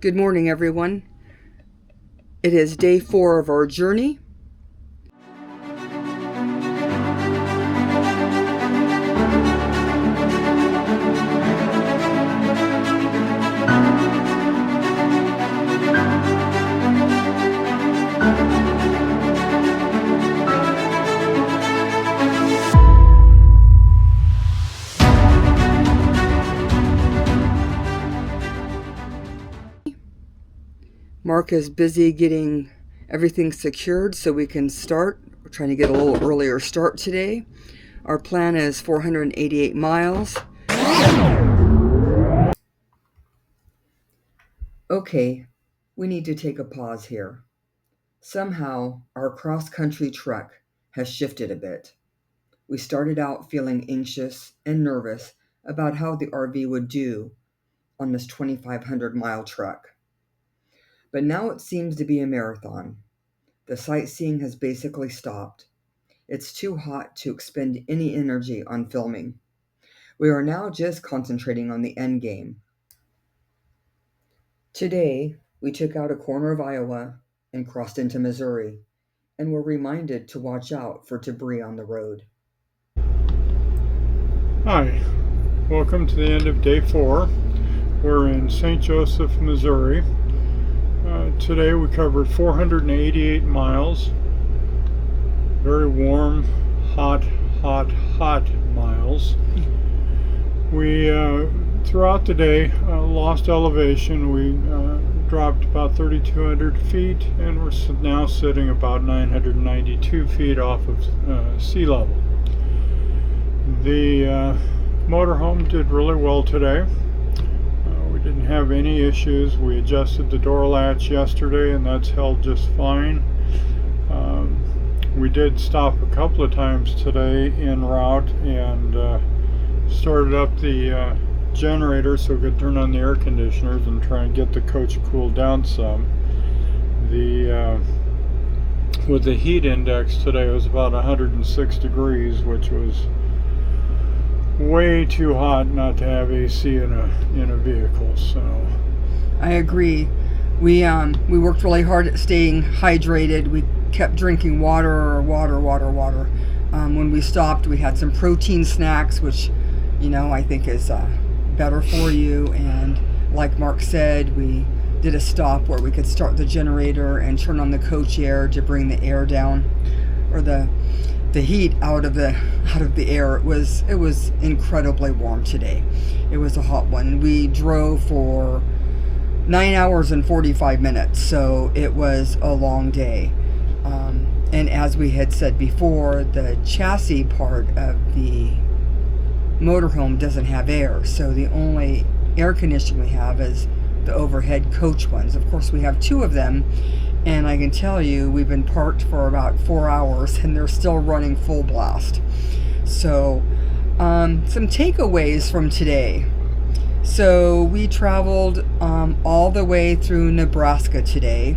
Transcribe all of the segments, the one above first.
Good morning, everyone. It is day 4 of our journey. Mark is busy getting everything secured so we can start. We're trying to get a little earlier start today. Our plan is 488 miles. Okay, we need to take a pause here. Somehow, our cross-country trek has shifted a bit. We started out feeling anxious and nervous about how the RV would do on this 2,500-mile trek. But now it seems to be a marathon. The sightseeing has basically stopped. It's too hot to expend any energy on filming. We are now just concentrating on the end game. Today, we took out a corner of Iowa and crossed into Missouri, and were reminded to watch out for debris on the road. Hi, welcome to the end of day 4. We're in St. Joseph, Missouri. Today we covered 488 miles. Very warm, hot miles. We, throughout the day, lost elevation. We dropped about 3,200 feet, and we're now sitting about 992 feet off of sea level. The motorhome did really well today. We didn't have any issues. We adjusted the door latch yesterday, and that's held just fine. We did stop a couple of times today en route and started up the generator so we could turn on the air conditioners and try and get the coach cooled down some. With the heat index today, it was about 106 degrees, which was way too hot not to have AC in a vehicle. So I agree. We worked really hard at staying hydrated. We kept drinking water. When we stopped, we had some protein snacks, which I think is better for you. And like Mark said, we did a stop where we could start the generator and turn on the coach air to bring the air down, or the heat out of the air. It was incredibly warm today. It was a hot one. We drove for 9 hours and 45 minutes, so it was a long day. And as we had said before, the chassis part of the motorhome doesn't have air, so the only air conditioning we have is the overhead coach ones. Of course, we have 2 of them, and I can tell you we've been parked for about 4 hours and they're still running full blast. So some takeaways from today. So we traveled all the way through Nebraska today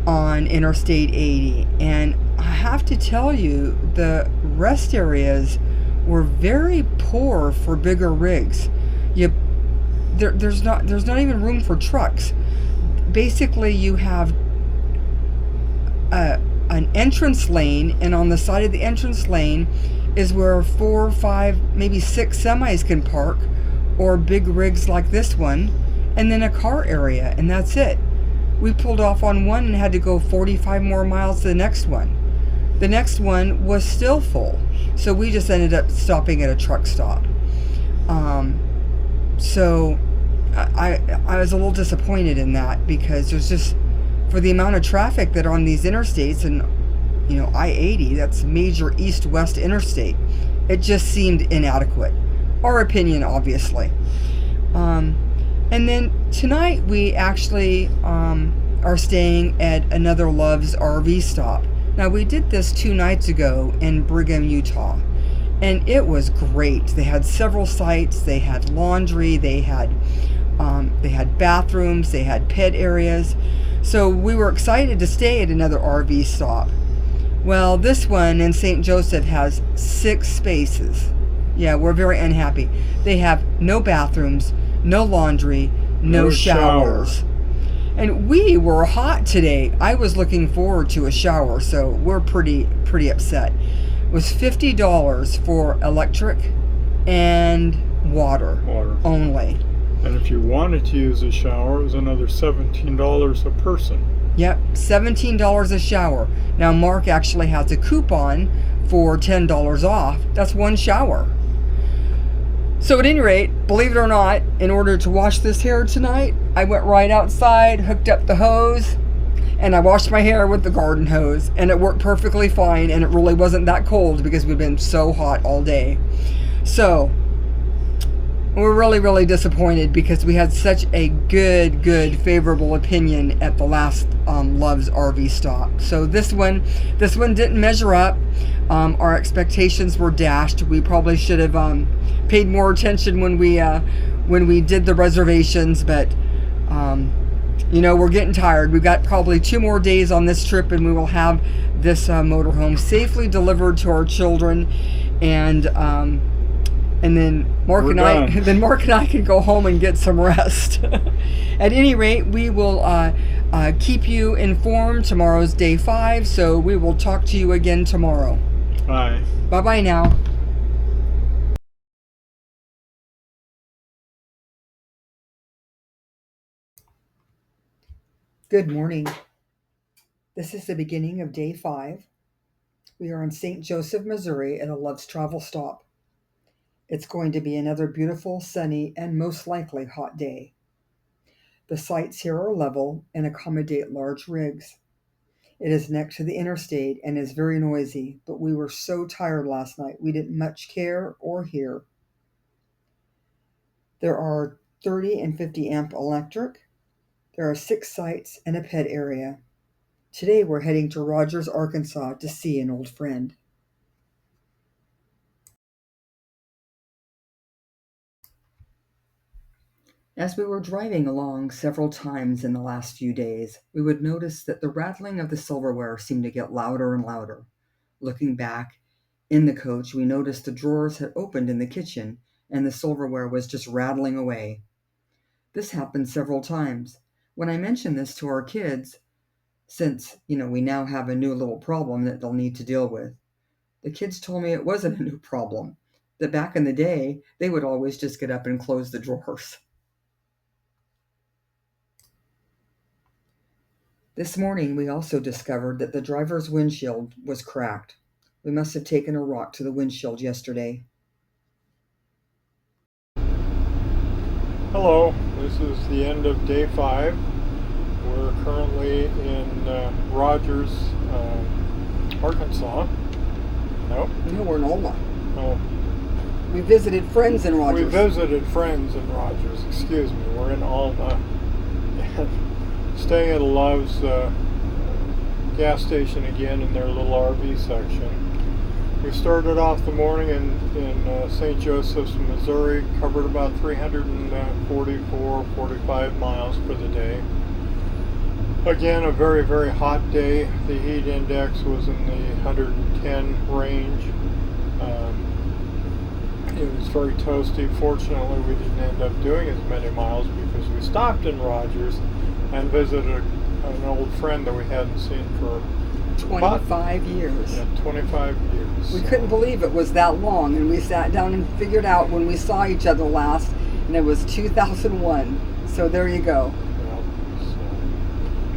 on Interstate 80, and I have to tell you, the rest areas were very poor for bigger rigs. There's not even room for trucks. Basically, you have an entrance lane, and on the side of the entrance lane is where 4, 5, maybe 6 semis can park, or big rigs like this one, and then a car area, and that's it. We pulled off on one and had to go 45 more miles to the next one. The next one was still full, so we just ended up stopping at a truck stop. So I was a little disappointed in that, because there's just, for the amount of traffic that are on these interstates, and I-80, that's major east-west interstate, it just seemed inadequate. Our opinion, obviously. And then tonight we actually are staying at another Love's RV stop. Now, we did this 2 nights ago in Brigham, Utah, and it was great. They had several sites. They had laundry. They had bathrooms. They had pet areas. So we were excited to stay at another RV stop. Well, this one in St. Joseph has 6 spaces. Yeah, we're very unhappy. They have no bathrooms, no laundry, no shower. showers. And we were hot today. I was looking forward to a shower, so we're pretty upset. It was $50 for electric and water only. And if you wanted to use a shower, it was another $17 a person. Yep, $17 a shower. Now Mark actually has a coupon for $10 off. That's one shower. So at any rate, believe it or not, in order to wash this hair tonight, I went right outside, hooked up the hose, and I washed my hair with the garden hose, and it worked perfectly fine, and it really wasn't that cold because we've been so hot all day. So we're really disappointed because we had such a good favorable opinion at the last Love's RV stop. So this one didn't measure up. Our expectations were dashed. We probably should have paid more attention when we did the reservations, but we're getting tired. We've got probably 2 more days on this trip, and we will have this motorhome safely delivered to our children, and then Mark and I can go home and get some rest. At any rate, we will keep you informed. Tomorrow's day 5, so we will talk to you again tomorrow. Bye. Bye now. Good morning. This is the beginning of day 5. We are in St. Joseph, Missouri at a Love's Travel stop. It's going to be another beautiful, sunny, and most likely hot day. The sites here are level and accommodate large rigs. It is next to the interstate and is very noisy, but we were so tired last night we didn't much care or hear. There are 30 and 50 amp electric. There are 6 sites and a pet area. Today we're heading to Rogers, Arkansas to see an old friend. As we were driving along several times in the last few days, we would notice that the rattling of the silverware seemed to get louder and louder. Looking back in the coach, we noticed the drawers had opened in the kitchen and the silverware was just rattling away. This happened several times. When I mentioned this to our kids, since, we now have a new little problem that they'll need to deal with, the kids told me it wasn't a new problem, that back in the day, they would always just get up and close the drawers. This morning, we also discovered that the driver's windshield was cracked. We must have taken a rock to the windshield yesterday. Hello, this is the end of day 5. We're currently in Rogers, Arkansas. No, we're in Alma. Oh. We visited friends in Rogers. Excuse me. We're in Alma. Staying at a Love's gas station again in their little RV section. We started off the morning in St. Joseph's, Missouri, covered about 345 miles for the day. Again, a very hot day. The heat index was in the 110 range. It was very toasty. Fortunately, we didn't end up doing as many miles because we stopped in Rogers and visited an old friend that we hadn't seen for 25 years. Yeah, 25 years. We couldn't believe it was that long, and we sat down and figured out when we saw each other last, and it was 2001. So there you go. Yeah, so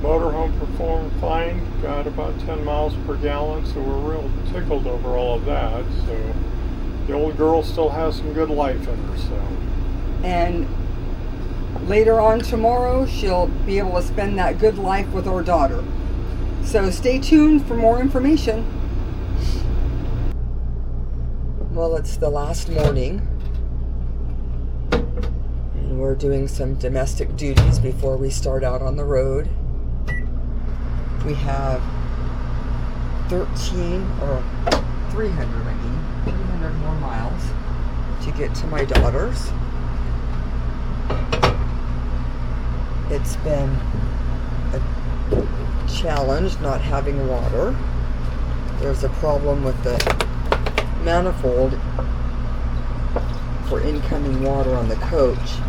motorhome performed fine, got about 10 miles per gallon, so we're real tickled over all of that. So the old girl still has some good life in her. So. And later on tomorrow, she'll be able to spend that good life with our daughter. So stay tuned for more information. Well, it's the last morning, and we're doing some domestic duties before we start out on the road. We have 300 more miles to get to my daughter's. It's been a challenge not having water. There's a problem with the manifold for incoming water on the coach.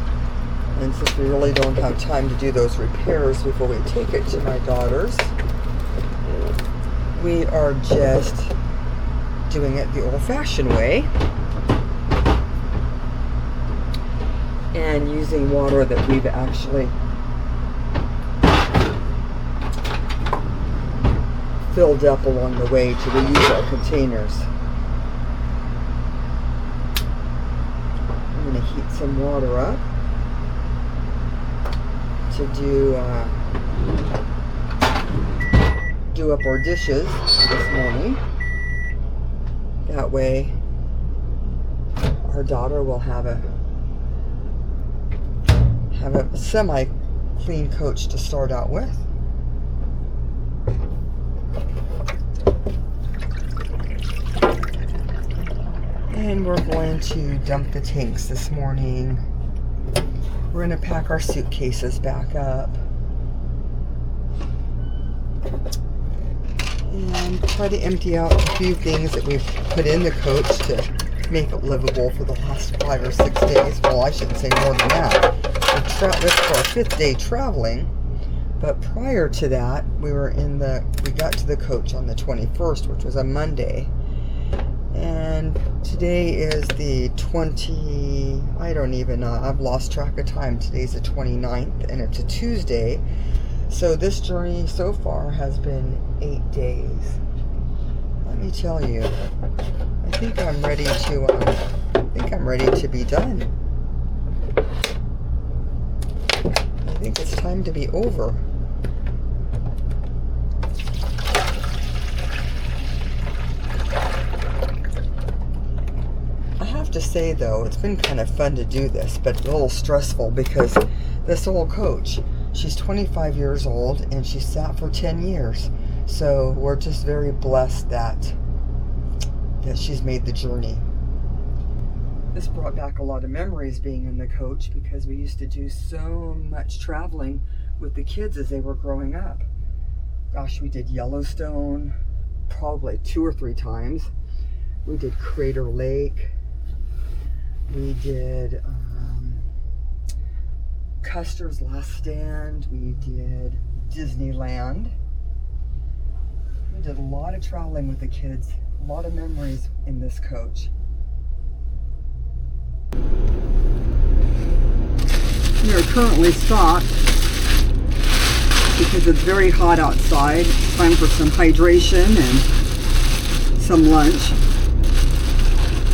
And since we really don't have time to do those repairs before we take it to my daughter's, we are just doing it the old-fashioned way and using water that we've actually filled up along the way to reuse our containers. I'm going to heat some water up to do up our dishes this morning. That way our daughter will have a semi-clean coach to start out with. And we're going to dump the tanks this morning. We're going to pack our suitcases back up and try to empty out a few things that we've put in the coach to make it livable for the last 5 or 6 days. Well, I shouldn't say more than that. This is our 5th day traveling, but prior to that, we got to the coach on the 21st, which was a Monday. And today is the I don't even know, I've lost track of time. Today's the 29th, and it's a Tuesday. So this journey so far has been 8 days. Let me tell you, I think I'm ready to be done. I think it's time to be over. To say though, it's been kind of fun to do this, but a little stressful because this old coach, she's 25 years old and she sat for 10 years. So we're just very blessed that she's made the journey. This brought back a lot of memories being in the coach because we used to do so much traveling with the kids as they were growing up. Gosh, we did Yellowstone probably 2 or 3 times. We did Crater Lake. We did Custer's Last Stand. We did Disneyland. We did a lot of traveling with the kids. A lot of memories in this coach. We are currently stopped because it's very hot outside. It's time for some hydration and some lunch.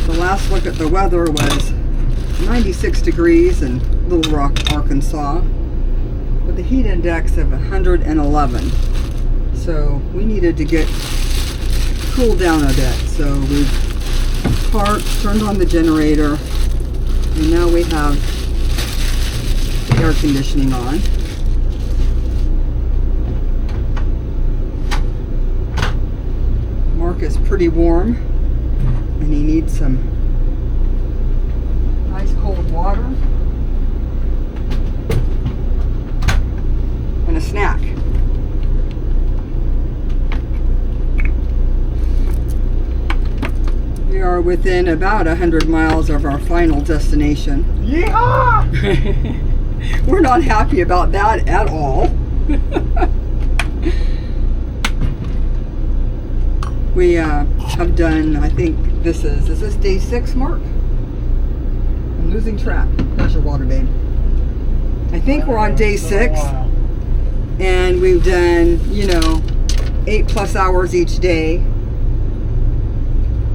The last look at the weather was 96 degrees in Little Rock, Arkansas, with a heat index of 111. So we needed to get cooled down a bit. So we parked, turned on the generator, and now we have the air conditioning on. Mark is pretty warm, and he needs some nice cold water and a snack. We are within about 100 miles of our final destination. Yeehaw! We're not happy about that at all. We have done, I think is this day 6, Mark? I'm losing track. There's your water, babe. I think we're on day 6. And we've done, 8+ hours each day.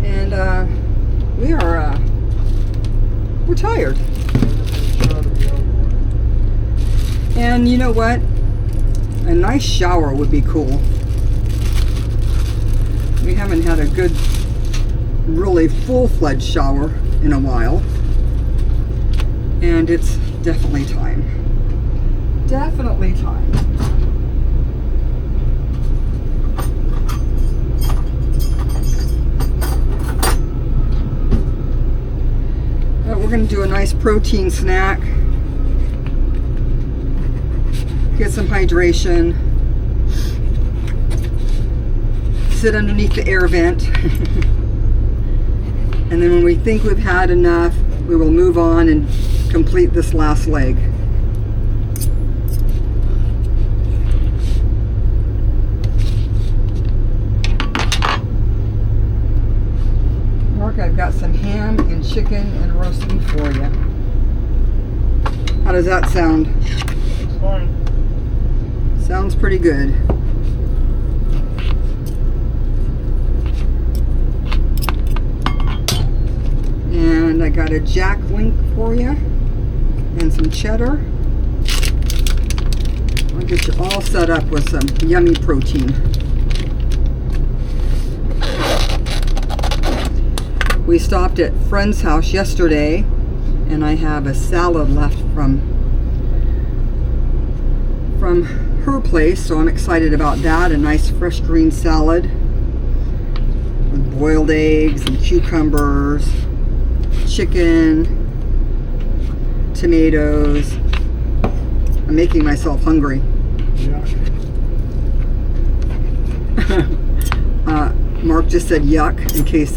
And we're tired. And you know what? A nice shower would be cool. We haven't had a good, really full-fledged shower in a while. And it's definitely time. Definitely time. But we're going to do a nice protein snack. Get some hydration. Sit underneath the air vent. And then when we think we've had enough, we will move on and complete this last leg. chicken and roast beef for you. How does that sound? It's fine. Sounds pretty good. And I got a jack link for you and some cheddar. I'll get you all set up with some yummy protein. We stopped at a friend's house yesterday, and I have a salad left from her place, so I'm excited about that. A nice fresh green salad with boiled eggs and cucumbers, chicken, tomatoes. I'm making myself hungry. Yeah. Mark just said yuck in case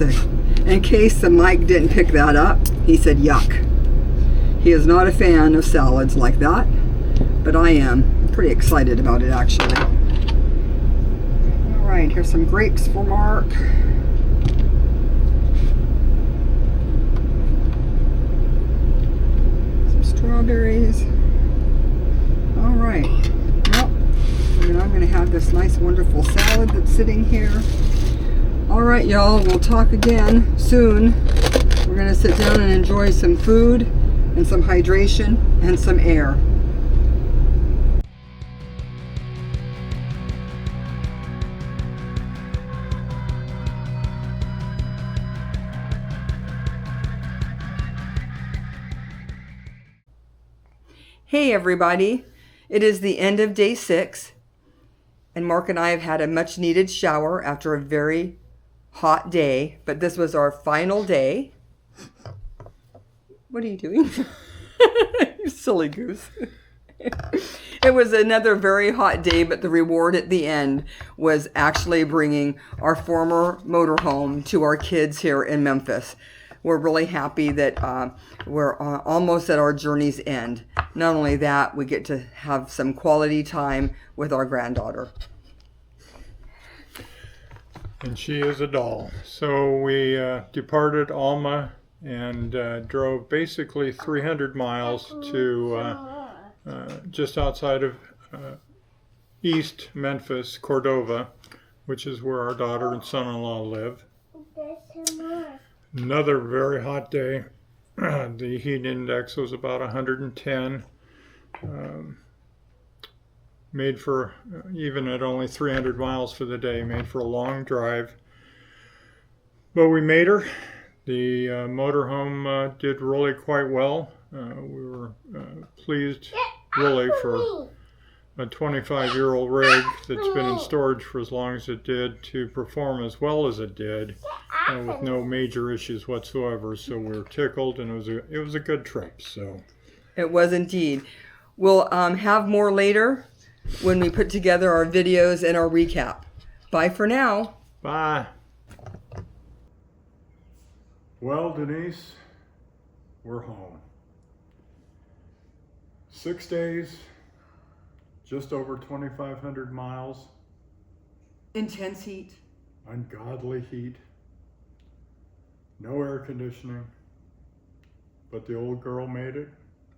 the mic didn't pick that up. He said yuck. He is not a fan of salads like that, but I am pretty excited about it actually. All right, here's some grapes for Mark. Some strawberries. All right. Well, and I'm going to have this nice, wonderful salad that's sitting here. All right, y'all, we'll talk again soon. We're going to sit down and enjoy some food and some hydration and some air. Hey, everybody. It is the end of day 6, and Mark and I have had a much needed shower after a very hot day, but this was our final day. What are you doing? You silly goose. It was another very hot day, but the reward at the end was actually bringing our former motorhome to our kids here in Memphis. We're really happy that we're almost at our journey's end. Not only that, we get to have some quality time with our granddaughter. And she is a doll. So we departed Alma and drove basically 300 miles to just outside of East Memphis, Cordova, which is where our daughter and son-in-law live. Another very hot day. The heat index was about 110. Made for, even at only 300 miles for the day, made for a long drive. But we made her. The motorhome did really quite well. We were pleased, really, for a 25-year-old rig that's been in storage for as long as it did to perform as well as it did, with no major issues whatsoever. So we were tickled, and it was a good trip. So it was indeed. We'll have more later when we put together our videos and our recap. Bye for now. Bye. Well, Denise, we're home. 6 days, just over 2,500 miles. Intense heat. Ungodly heat. No air conditioning. But the old girl made it.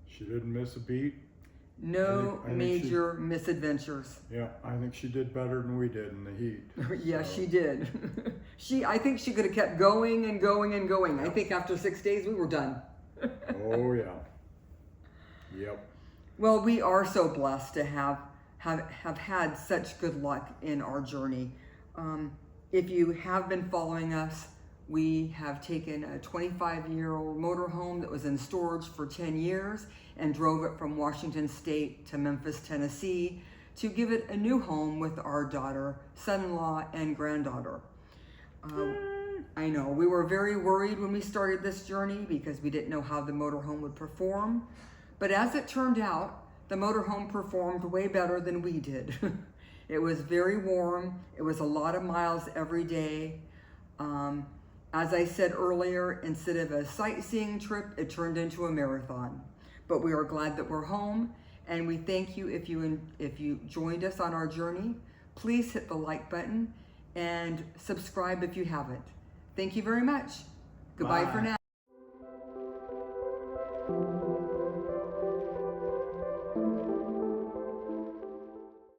She didn't miss a beat. No major misadventures. Yeah, I think she did better than we did in the heat. Yes, she did. I think she could have kept going and going and going. I think after 6 days we were done. Oh yeah. Yep. Well, we are so blessed to have had such good luck in our journey. If you have been following us, we have taken a 25-year-old motorhome that was in storage for 10 years and drove it from Washington State to Memphis, Tennessee, to give it a new home with our daughter, son-in-law, and granddaughter. I know, we were very worried when we started this journey because we didn't know how the motorhome would perform. But as it turned out, the motorhome performed way better than we did. It was very warm. It was a lot of miles every day. As I said earlier, instead of a sightseeing trip, it turned into a marathon. But we are glad that we're home, and we thank you if you joined us on our journey. Please hit the like button and subscribe if you haven't. Thank you very much. Goodbye for now.